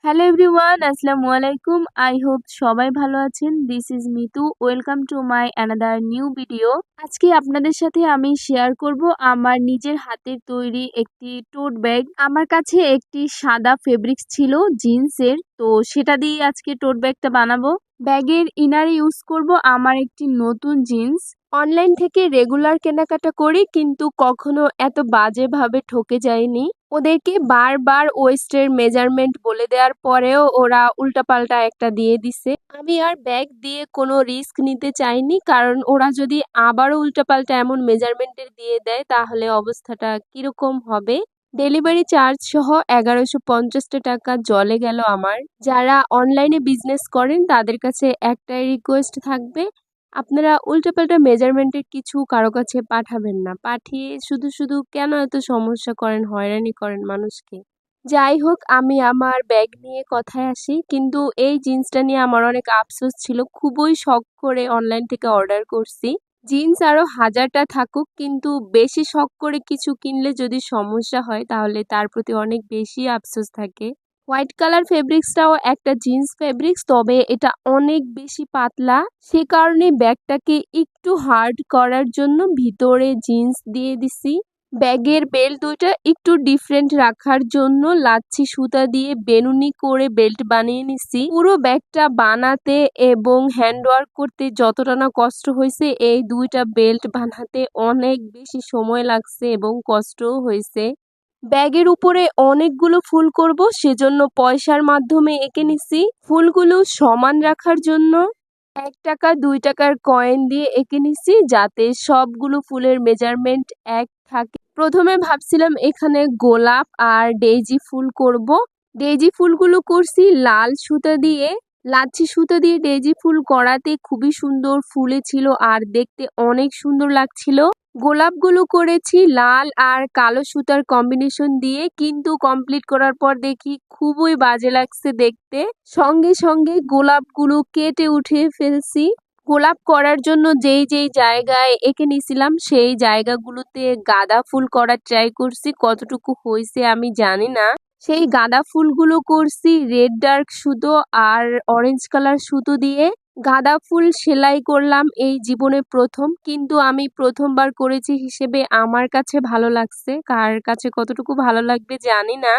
Hello everyone, আসসালামু আলাইকুম। I hope সবাই ভালো আছেন। This is Mitu. Welcome to my another new video. আজকে আপনাদের সাথে আমি শেয়ার করব আমার নিজের হাতের তৈরি একটি টোট ব্যাগ। আমার কাছে একটি সাদা ফেব্রিক্স ছিল জিন্সের, তো সেটা দিয়ে আজকে টোট ব্যাগটা বানাবো। ব্যাগের ইনারে ইউজ করব আমার একটি নতুন জিন্স। অনলাইন থেকে রেগুলার কেনাকাটা করি, কিন্তু কখনো এত বাজেভাবে ঠকে যায়নি। ওদেরকে বারবার ওয়েস্টের মেজারমেন্ট বলে দেওয়ার পরেও ওরা উল্টাপাল্টা একটা দিয়ে দিছে। আমি আর ব্যাগ দিয়ে কোনো রিস্ক নিতে চাইনি, কারণ ওরা যদি আবারও উল্টাপাল্টা এমন মেজারমেন্টের দিয়ে দেয় তাহলে অবস্থাটা কিরকম হবে। ডেলিভারি চার্জ সহ 1150 টাকা জলে গেল আমার। যারা অনলাইনে বিজনেস করেন তাদের কাছে একটাই রিকোয়েস্ট থাকবে, আপনারা উল্টাপাল্টা মেজারমেন্টের কিছু কারো কাছে পাঠাবেন না। পাঠিয়ে শুধু শুধু কেন এত সমস্যা করেন, হয়রানি করেন মানুষকে। যাই হোক, আমি আমার ব্যাগ নিয়ে কথায় আসি। কিন্তু এই জিন্সটা নিয়ে আমার অনেক আফসোস ছিল, খুবই শখ করে অনলাইন থেকে অর্ডার করছি। জিন্স আরো হাজারটা থাকুক, কিন্তু বেশি শখ করে কিছু কিনলে যদি সমস্যা হয় তাহলে তার প্রতি অনেক বেশি আফসোস থাকে। হোয়াইট কালার ফেব্রিক্সটাও একটা জিন্স ফেব্রিক্স, তবে এটা অনেক বেশি পাতলা। সে কারণে ব্যাগটাকে একটু হার্ড করার জন্য ভিতরে জিন্স দিয়ে দিছি। ব্যাগের বেল্ট দুইটা একটু ডিফারেন্ট রাখার জন্য লাচ্ছি সুতা দিয়ে বেনুনি করে বেল্ট বানিয়ে নিছি। পুরো ব্যাগটা বানাতে এবং হ্যান্ডওয়ার্ক করতে যতটা না কষ্ট হয়েছে, এই দুইটা বেল্ট বানাতে অনেক বেশি সময় লাগছে এবং কষ্টও হয়েছে। ব্যাগের উপরে অনেকগুলো ফুল করব, সেজন্য পয়সার মাধ্যমে এঁকে নিছি। ফুলগুলো সমান রাখার জন্য 1 টাকা 2 টাকার কয়েন দিয়ে এঁকে নিছি, যাতে সবগুলো ফুলের মেজারমেন্ট এক থাকে। প্রথমে ভাবছিলাম এখানে গোলাপ আর ডেইজি ফুল করব। ডেইজি ফুলগুলো করছি লাল সুতা দিয়ে। লাচ্ছি সুতা দিয়ে ডেইজি ফুল করাতে খুবই সুন্দর ফুলেছিল আর দেখতে অনেক সুন্দর লাগছিল। গোলাপগুলো করেছি লাল আর কালো সুতার কম্বিনেশন দিয়ে, কিন্তু কমপ্লিট করার পর দেখি খুবই বাজে লাগছে দেখতে। সঙ্গে সঙ্গে গোলাপগুলো কেটে উঠে ফেলছি। গোলাপ করার জন্য যেই যেই জায়গায় এঁকে নিছিলাম সেই জায়গাগুলোতে গাঁদা ফুল করার ট্রাই করছি, কতটুকু হয়েছে আমি জানি না। সেই গাঁদা ফুলগুলো করছি রেড ডার্ক সুতো আর অরেঞ্জ কালার সুতো দিয়ে। গাঁদা ফুল সেলাই করলাম এই জীবনে প্রথম, কিন্তু আমি প্রথমবার করেছি হিসেবে আমার কাছে ভালো লাগছে। কার কাছে কতটুকু ভালো লাগবে জানি না।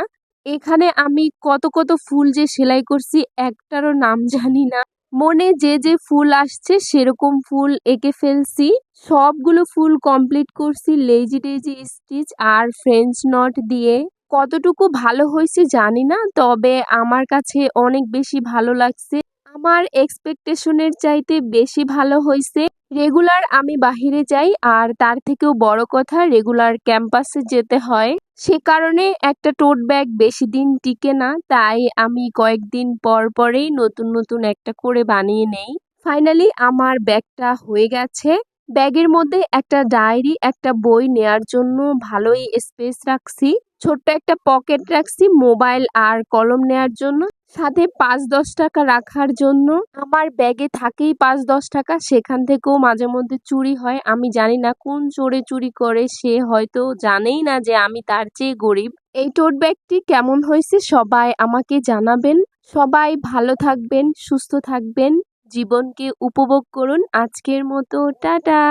এখানে আমি কত কত ফুল যে সেলাই করছি একটারও নাম জানি না। মনে যে যে ফুল আসছে সেরকম ফুল এঁকে ফেলছি। সবগুলো ফুল কমপ্লিট করছি লেজি ডেজি স্টিচ আর ফ্রেঞ্চ নট দিয়ে। কতটুকু ভালো হয়েছে জানি না, তবে আমার কাছে অনেক বেশি ভালো লাগছে। আমার এক্সপেকটেশনের চাইতে বেশি ভালো হয়েছে। রেগুলার আমি বাহিরে যাই, আর তার থেকেও বড় কথা রেগুলার ক্যাম্পাসে যেতে হয়। সে কারণে একটা টোট ব্যাগ বেশি দিন টিকে না, তাই আমি কয়েকদিন পর পরেই নতুন নতুন একটা করে বানিয়ে নেই। ফাইনালি আমার ব্যাগটা হয়ে গেছে। ব্যাগের মধ্যে একটা ডায়েরি, একটা বই নেয়ার জন্য ভালোই স্পেস রাখছি। ছোট্ট একটা পকেট রাখছি মোবাইল আর কলম নেয়ার জন্য। সাথে 5-10 টাকা রাখার জন্য। আমার ব্যাগে থাকেই 5-10 টাকা, সেখান থেকেও মাঝে মধ্যে চুরি হয়। আমি জানি না কোন চোরে চুরি করে, সে হয়তো জানেই না যে আমি তার চেয়ে গরিব। এই টোট ব্যাগটি কেমন হয়েছে সবাই আমাকে জানাবেন। সবাই ভালো থাকবেন, সুস্থ থাকবেন, জীবনকে উপভোগ করুন। আজকের মতো টাটা।